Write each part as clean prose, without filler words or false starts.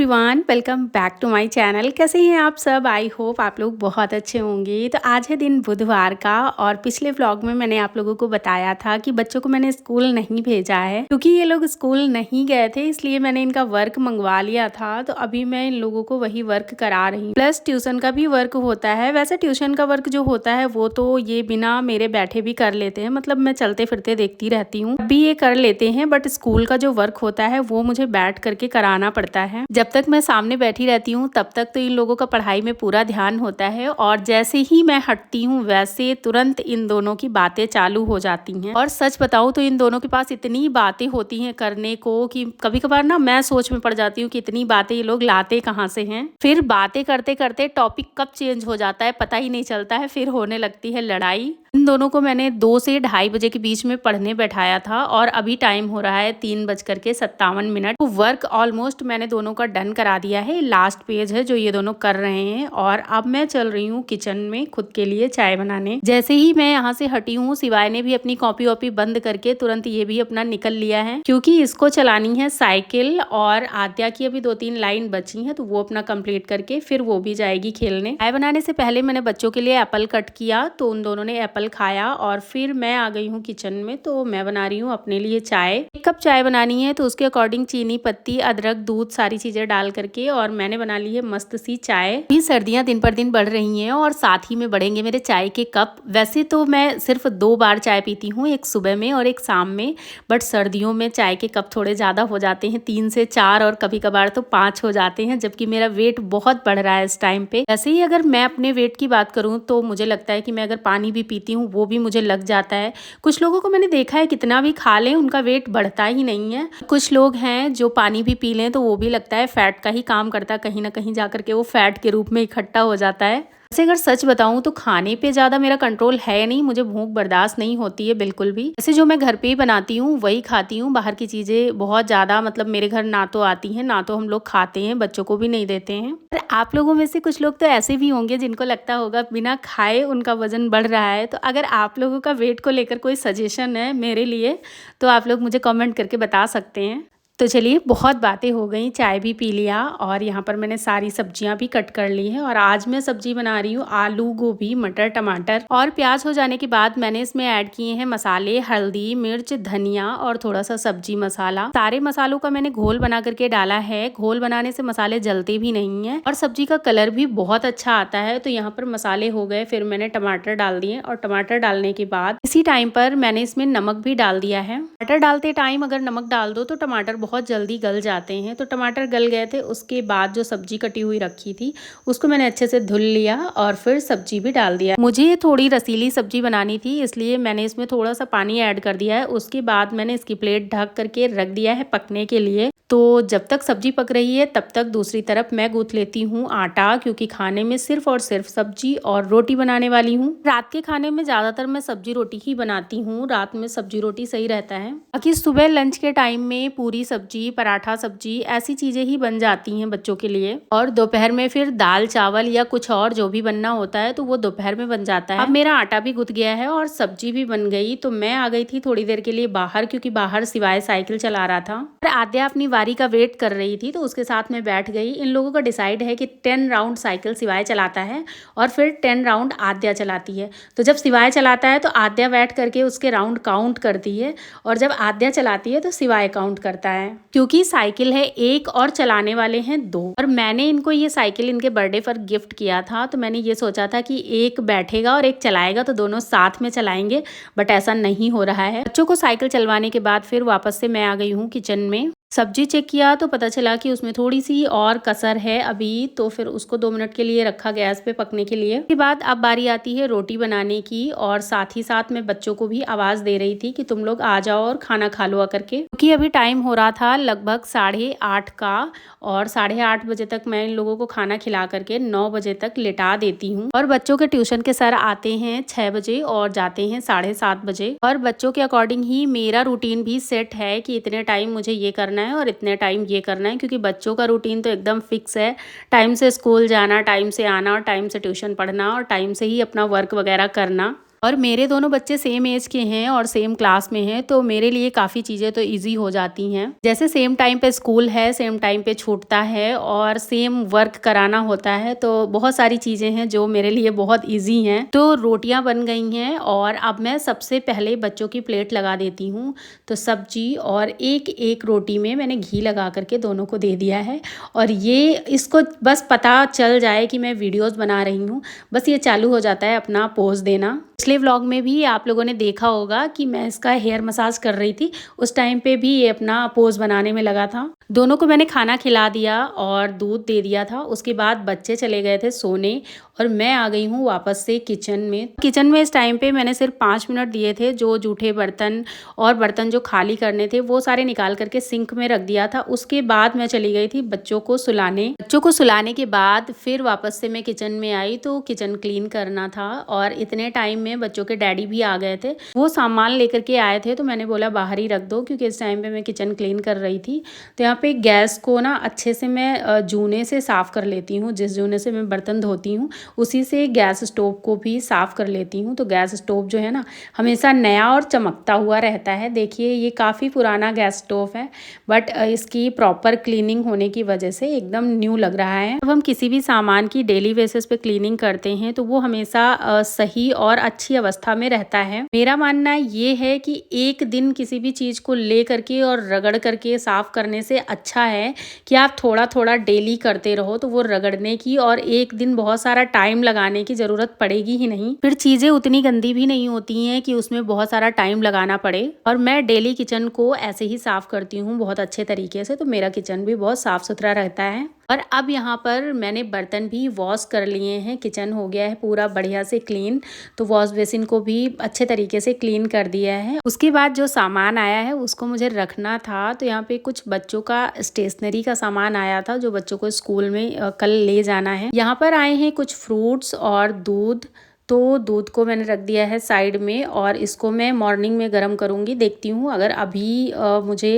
Everyone, welcome back to my channel. कैसे हैं आप सब? आई होप आप लोग बहुत अच्छे होंगे। तो आज है दिन बुधवार का और पिछले व्लॉग में मैंने आप लोगों को बताया था कि बच्चों को मैंने स्कूल नहीं भेजा है क्योंकि ये लोग स्कूल नहीं गए थे, इसलिए मैंने इनका वर्क मंगवा लिया था। तो अभी मैं इन लोगों को वही वर्क करा रही हूँ, प्लस ट्यूशन का भी वर्क होता है। वैसे ट्यूशन का वर्क जो होता है वो तो ये बिना मेरे बैठे भी कर लेते हैं, मतलब मैं चलते फिरते देखती रहती हूँ, अभी ये कर लेते हैं। बट स्कूल का जो वर्क होता है वो मुझे बैठ करके कराना पड़ता है। जब तक मैं सामने बैठी रहती हूँ तब तक तो इन लोगों का पढ़ाई में पूरा ध्यान होता है, और जैसे ही मैं हटती हूँ वैसे तुरंत इन दोनों की बातें चालू हो जाती हैं। और सच बताऊँ तो इन दोनों के पास इतनी बातें होती हैं करने को कि कभी कभार ना मैं सोच में पड़ जाती हूँ कि इतनी बातें ये लोग लाते कहाँ से हैं। फिर बातें करते करते टॉपिक कब चेंज हो जाता है पता ही नहीं चलता है, फिर होने लगती है लड़ाई। इन दोनों को मैंने 2 से 2:30 बजे के बीच में पढ़ने बैठाया था और अभी टाइम हो रहा है 3:57। तो वर्क ऑलमोस्ट मैंने दोनों का डन करा दिया है। लास्ट पेज है जो ये दोनों कर रहे हैं और अब मैं चल रही हूँ किचन में खुद के लिए चाय बनाने। जैसे ही मैं यहाँ से हटी हूँ सिवाय ने भी अपनी कॉपी वॉपी बंद करके तुरंत ये भी अपना निकल लिया है, क्योंकि इसको चलानी है साइकिल। और आद्या की अभी 2-3 लाइन बची है तो वो अपना कंप्लीट करके फिर वो भी जाएगी खेलने। चाय बनाने से पहले मैंने बच्चों के लिए एप्पल कट किया तो उन दोनों ने एप्पल खाया और फिर मैं आ गई हूँ किचन में। तो मैं बना रही हूँ अपने लिए चाय। 1 कप चाय बनानी है तो उसके अकॉर्डिंग चीनी, पत्ती, अदरक, दूध सारी चीजें डाल करके और मैंने बना ली है मस्त सी चाय। अभी सर्दियां दिन पर दिन बढ़ रही हैं और साथ ही में बढ़ेंगे मेरे चाय के कप। वैसे तो मैं सिर्फ 2 बार चाय पीती हूँ, एक सुबह में और एक शाम में, बट सर्दियों में चाय के कप थोड़े ज्यादा हो जाते हैं, 3 से 4 और कभी कभार तो 5 हो जाते हैं, जबकि मेरा वेट बहुत बढ़ रहा है इस टाइम पे। वैसे ही अगर मैं अपने वेट की बात करूँ तो मुझे लगता है कि मैं अगर पानी भी पीती हूँ वो भी मुझे लग जाता है। कुछ लोगों को मैंने देखा है कितना भी खा लें उनका वेट बढ़ता ही नहीं है। कुछ लोग हैं जो पानी भी पी लें तो वो भी लगता है फैट का ही काम करता है, कहीं ना कहीं जाकर के वो फैट के रूप में इकट्ठा हो जाता है। वैसे अगर सच बताऊं तो खाने पे ज़्यादा मेरा कंट्रोल है नहीं, मुझे भूख बर्दाश्त नहीं होती है बिल्कुल भी। वैसे जो मैं घर पे ही बनाती हूँ वही खाती हूँ, बाहर की चीज़ें बहुत ज़्यादा मतलब मेरे घर ना तो आती हैं ना तो हम लोग खाते हैं, बच्चों को भी नहीं देते हैं। पर आप लोगों में से कुछ लोग तो ऐसे भी होंगे जिनको लगता होगा बिना खाए उनका वजन बढ़ रहा है। तो अगर आप लोगों का वेट को लेकर कोई सजेशन है मेरे लिए तो आप लोग मुझे कमेंट करके बता सकते हैं। तो चलिए बहुत बातें हो गई, चाय भी पी लिया और यहाँ पर मैंने सारी सब्जियां भी कट कर ली हैं। और आज मैं सब्जी बना रही हूँ आलू, गोभी, मटर, टमाटर और प्याज। हो जाने के बाद मैंने इसमें ऐड किए हैं मसाले, हल्दी, मिर्च, धनिया और थोड़ा सा सब्जी मसाला। सारे मसालों का मैंने घोल बना करके डाला है। घोल बनाने से मसाले जलते भी नहीं है और सब्जी का कलर भी बहुत अच्छा आता है। तो यहाँ पर मसाले हो गए, फिर मैंने टमाटर डाल दिए और टमाटर डालने के बाद इसी टाइम पर मैंने इसमें नमक भी डाल दिया है। टमाटर डालते टाइम अगर नमक डाल दो तो टमाटर बहुत जल्दी गल जाते हैं। तो टमाटर गल गए थे, उसके बाद जो सब्जी कटी हुई रखी थी उसको मैंने अच्छे से धुल लिया और फिर सब्जी भी डाल दिया। मुझे ये थोड़ी रसीली सब्जी बनानी थी इसलिए मैंने इसमें थोड़ा सा पानी ऐड कर दिया है। उसके बाद मैंने इसकी प्लेट ढक करके रख दिया है पकने के लिए। तो जब तक सब्जी पक रही है तब तक दूसरी तरफ मैं गूंथ लेती हूँ आटा, क्योंकि खाने में सिर्फ और सिर्फ सब्जी और रोटी बनाने वाली हूँ। रात के खाने में ज्यादातर मैं सब्जी रोटी ही बनाती हूँ, रात में सब्जी रोटी सही रहता है। बाकी सुबह लंच के टाइम में पूरी सब्जी, पराठा सब्जी ऐसी चीजें ही बन जाती हैं बच्चों के लिए। और दोपहर में फिर दाल चावल या कुछ और जो भी बनना होता है तो वो दोपहर में बन जाता है। अब मेरा आटा भी गुथ गया है और सब्जी भी बन गई तो मैं आ गई थी थोड़ी देर के लिए बाहर, क्योंकि बाहर सिवाय साइकिल चला रहा था और आद्या अपनी बारी का वेट कर रही थी तो उसके साथ में बैठ गई। इन लोगों का डिसाइड है कि 10 राउंड साइकिल सिवाय चलाता है और फिर 10 राउंड आद्या चलाती है। तो जब सिवाय चलाता है तो आद्या बैठ करके उसके राउंड काउंट करती है और जब आद्या चलाती है तो सिवाय काउंट करता है। क्योंकि साइकिल है 1 और चलाने वाले हैं 2, और मैंने इनको ये साइकिल इनके बर्थडे पर गिफ्ट किया था तो मैंने ये सोचा था कि एक बैठेगा और एक चलाएगा तो दोनों साथ में चलाएंगे, बट ऐसा नहीं हो रहा है। बच्चों को साइकिल चलवाने के बाद फिर वापस से मैं आ गई हूँ किचन में। सब्जी चेक किया तो पता चला कि उसमें थोड़ी सी और कसर है अभी, तो फिर उसको 2 मिनट के लिए रखा गैस पे पकने के लिए। उसके बाद अब बारी आती है रोटी बनाने की और साथ ही साथ मैं बच्चों को भी आवाज दे रही थी कि तुम लोग आ जाओ और खाना खा लो आकर के, क्योंकि अभी टाइम हो रहा था लगभग 8:30 का और 8:30 बजे तक मैं इन लोगों को खाना खिला करके 9 बजे तक लिटा देती हूँ। और बच्चों के ट्यूशन के सर आते हैं 6 बजे और जाते हैं 7:30 बजे, और बच्चों के अकॉर्डिंग ही मेरा रूटीन भी सेट है कि इतने टाइम मुझे ये करना है और इतने टाइम ये करना है, क्योंकि बच्चों का रूटीन तो एकदम फिक्स है। टाइम से स्कूल जाना, टाइम से आना और टाइम से ट्यूशन पढ़ना और टाइम से ही अपना वर्क वगैरह करना। और मेरे दोनों बच्चे सेम एज के हैं और सेम क्लास में हैं, तो मेरे लिए काफ़ी चीज़ें तो ईज़ी हो जाती हैं। जैसे सेम टाइम पे स्कूल है, सेम टाइम पे छूटता है और सेम वर्क कराना होता है, तो बहुत सारी चीज़ें हैं जो मेरे लिए बहुत ईज़ी हैं। तो रोटियां बन गई हैं और अब मैं सबसे पहले बच्चों की प्लेट लगा देती हूँ। तो सब्जी और एक एक रोटी में मैंने घी लगा करके दोनों को दे दिया है। और ये इसको बस पता चल जाए कि मैं वीडियोज़ बना रही हूँ, बस ये चालू हो जाता है अपना पोज़ देना। पिछले व्लॉग में भी आप लोगों ने देखा होगा कि मैं इसका हेयर मसाज कर रही थी, उस टाइम पे भी ये अपना पोज बनाने में लगा था। दोनों को मैंने खाना खिला दिया और दूध दे दिया था। उसके बाद बच्चे चले गए थे सोने और मैं आ गई हूँ वापस से किचन में। किचन में इस टाइम पे मैंने सिर्फ 5 मिनट दिए थे। जो जूठे बर्तन और बर्तन जो खाली करने थे वो सारे निकाल करके सिंक में रख दिया था। उसके बाद मैं चली गई थी बच्चों को सुलाने। बच्चों को सुलाने के बाद फिर वापस से मैं किचन में आई, तो किचन क्लीन करना था। और इतने टाइम में बच्चों के डैडी भी आ गए थे, वो सामान लेकर के आए थे, तो मैंने बोला बाहर ही रख दो, क्योंकि इस टाइम पे मैं किचन क्लीन कर रही थी। तो यहाँ पे गैस को ना अच्छे से मैं जूने से साफ़ कर लेती हूँ। जिस जूने से मैं बर्तन धोती हूँ उसी से गैस स्टोव को भी साफ़ कर लेती हूँ। तो गैस स्टोव जो है ना हमेशा नया और चमकता हुआ रहता है। देखिए ये काफ़ी पुराना गैस स्टोव है, बट इसकी प्रॉपर क्लीनिंग होने की वजह से एकदम न्यू लग रहा है। जब हम किसी भी सामान की डेली बेसिस पे क्लीनिंग करते हैं तो वो हमेशा सही और अच्छी अवस्था में रहता है। मेरा मानना ये है कि एक दिन किसी भी चीज़ को ले करके और रगड़ करके साफ़ करने से अच्छा है कि आप थोड़ा थोड़ा डेली करते रहो, तो वो रगड़ने की और एक दिन बहुत सारा टाइम लगाने की ज़रूरत पड़ेगी ही नहीं। फिर चीज़ें उतनी गंदी भी नहीं होती हैं कि उसमें बहुत सारा टाइम लगाना पड़े। और मैं डेली किचन को ऐसे ही साफ़ करती हूँ बहुत अच्छे तरीके से, तो मेरा किचन भी बहुत साफ़ सुथरा रहता है। और अब यहाँ पर मैंने बर्तन भी वॉश कर लिए हैं। किचन हो गया है पूरा बढ़िया से क्लीन, तो वॉश बेसिन को भी अच्छे तरीके से क्लीन कर दिया है। उसके बाद जो सामान आया है उसको मुझे रखना था। तो यहाँ पे कुछ बच्चों का स्टेशनरी का सामान आया था जो बच्चों को स्कूल में कल ले जाना है। यहाँ पर आए हैं कुछ फ्रूट्स और दूध। तो दूध को मैंने रख दिया है साइड में और इसको मैं मॉर्निंग में गर्म करूँगी। देखती हूँ अगर अभी मुझे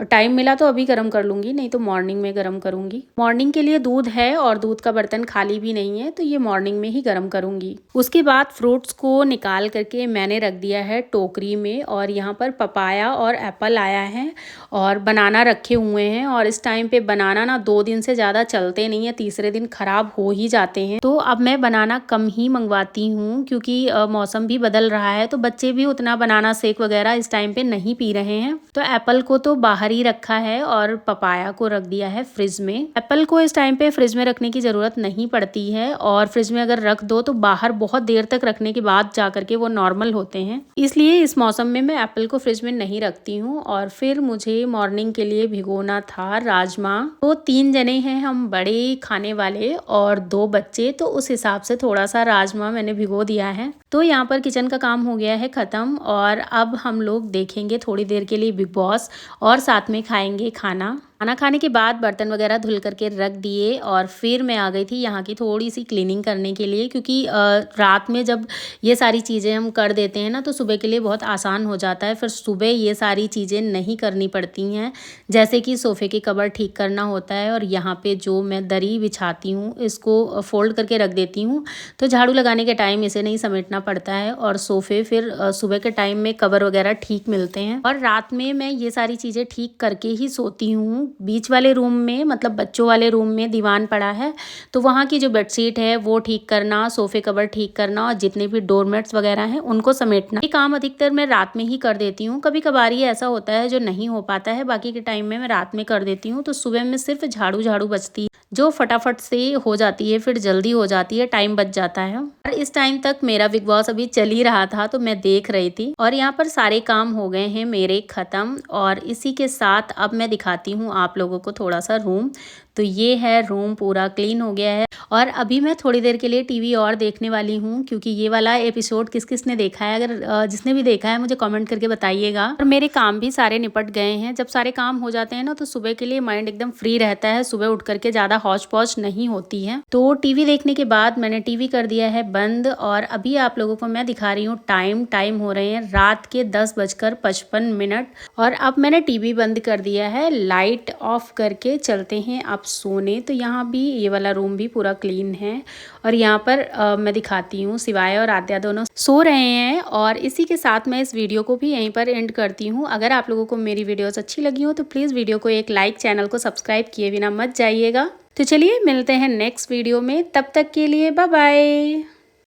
टाइम मिला तो अभी गर्म कर लूँगी, नहीं तो मॉर्निंग में गर्म करूँगी। मॉर्निंग के लिए दूध है और दूध का बर्तन खाली भी नहीं है, तो ये मॉर्निंग में ही गर्म करूँगी। उसके बाद फ्रूट्स को निकाल करके मैंने रख दिया है टोकरी में। और यहाँ पर पपाया और एप्पल आया है और बनाना रखे हुए हैं। और इस टाइम पे बनाना ना 2 दिन से ज़्यादा चलते नहीं है, तीसरे दिन खराब हो ही जाते हैं। तो अब मैं बनाना कम ही मंगवाती हूँ क्योंकि मौसम भी बदल रहा है, तो बच्चे भी उतना बनाना शेक वगैरह इस टाइम पे नहीं पी रहे हैं। तो एप्पल को तो बाहर ही रखा है और पपाया को रख दिया है फ्रिज में। एप्पल को इस टाइम पे फ्रिज में रखने की ज़रूरत नहीं पड़ती है, और फ्रिज में अगर रख दो तो बाहर बहुत देर तक रखने के बाद जा करके वो नॉर्मल होते हैं। इसलिए इस मौसम में मैं एप्पल को फ्रिज में नहीं रखती हूँ। और फिर मुझे मॉर्निंग के लिए भिगोना था राजमा। तो 3 जने हैं हम बड़े खाने वाले और 2 बच्चे, तो उस हिसाब से थोड़ा सा राजमा मैंने भिगो दिया है। तो यहाँ पर किचन का काम हो गया है ख़त्म और अब हम लोग देखेंगे थोड़ी देर के लिए बिग बॉस और साथ में खाएंगे खाना। खाना खाने के बाद बर्तन वगैरह धुल करके रख दिए और फिर मैं आ गई थी यहाँ की थोड़ी सी क्लीनिंग करने के लिए, क्योंकि रात में जब ये सारी चीज़ें हम कर देते हैं ना तो सुबह के लिए बहुत आसान हो जाता है। फिर सुबह ये सारी चीज़ें नहीं करनी पड़ती हैं, जैसे कि सोफ़े की कवर ठीक करना होता है और यहाँ पे जो मैं दरी बिछाती हूँ इसको फोल्ड करके रख देती हूँ, तो झाड़ू लगाने के टाइम इसे नहीं समेटना पड़ता है और सोफ़े फिर सुबह के टाइम में कवर वगैरह ठीक मिलते हैं। और रात में मैं ये सारी चीज़ें ठीक करके ही सोती हूँ। बीच वाले रूम में मतलब बच्चों वाले रूम में दीवान पड़ा है, तो वहाँ की जो बेडशीट है वो ठीक करना, सोफ़े कवर ठीक करना और जितने भी डोरमेट्स वगैरह हैं उनको समेटना, ये काम अधिकतर मैं रात में ही कर देती हूँ। कभी कभार ही ऐसा होता है जो नहीं हो पाता है, बाकी के टाइम में मैं रात में कर देती हूँ। तो सुबह में सिर्फ झाड़ू बचती है जो फटाफट से हो जाती है, फिर जल्दी हो जाती है, टाइम बच जाता है। और इस टाइम तक मेरा बिग बॉस अभी चल ही रहा था तो मैं देख रही थी। और यहाँ पर सारे काम हो गए हैं मेरे ख़त्म। और इसी के साथ अब मैं दिखाती हूँ आप लोगों को थोड़ा सा रूम। तो ये है रूम, पूरा क्लीन हो गया है। और अभी मैं थोड़ी देर के लिए टीवी और देखने वाली हूँ, क्योंकि ये वाला एपिसोड किस किस ने देखा है, अगर जिसने भी देखा है मुझे कमेंट करके बताइएगा। और मेरे काम भी सारे निपट गए हैं। जब सारे काम हो जाते हैं ना तो सुबह के लिए माइंड एकदम फ्री रहता है, सुबह उठ करके ज़्यादा हौच पौच नहीं होती है। तो टीवी देखने के बाद मैंने टीवी कर दिया है बंद और अभी आप लोगों को मैं दिखा रही हूँ टाइम हो रहे हैं रात के 10:55। और अब मैंने टीवी बंद कर दिया है, लाइट ऑफ करके चलते हैं अब सोने, तो यहाँ भी ये वाला रूम भी पूरा क्लीन है। और यहाँ पर मैं दिखाती हूँ, शिवाय और आद्या दोनों सो रहे हैं। और इसी के साथ मैं इस वीडियो को भी यहीं पर एंड करती हूँ। अगर आप लोगों को मेरी वीडियोस अच्छी लगी हो तो प्लीज़ वीडियो को एक लाइक, चैनल को सब्सक्राइब किए बिना मत जाइएगा। तो चलिए मिलते हैं नेक्स्ट वीडियो में, तब तक के लिए बाय बाय।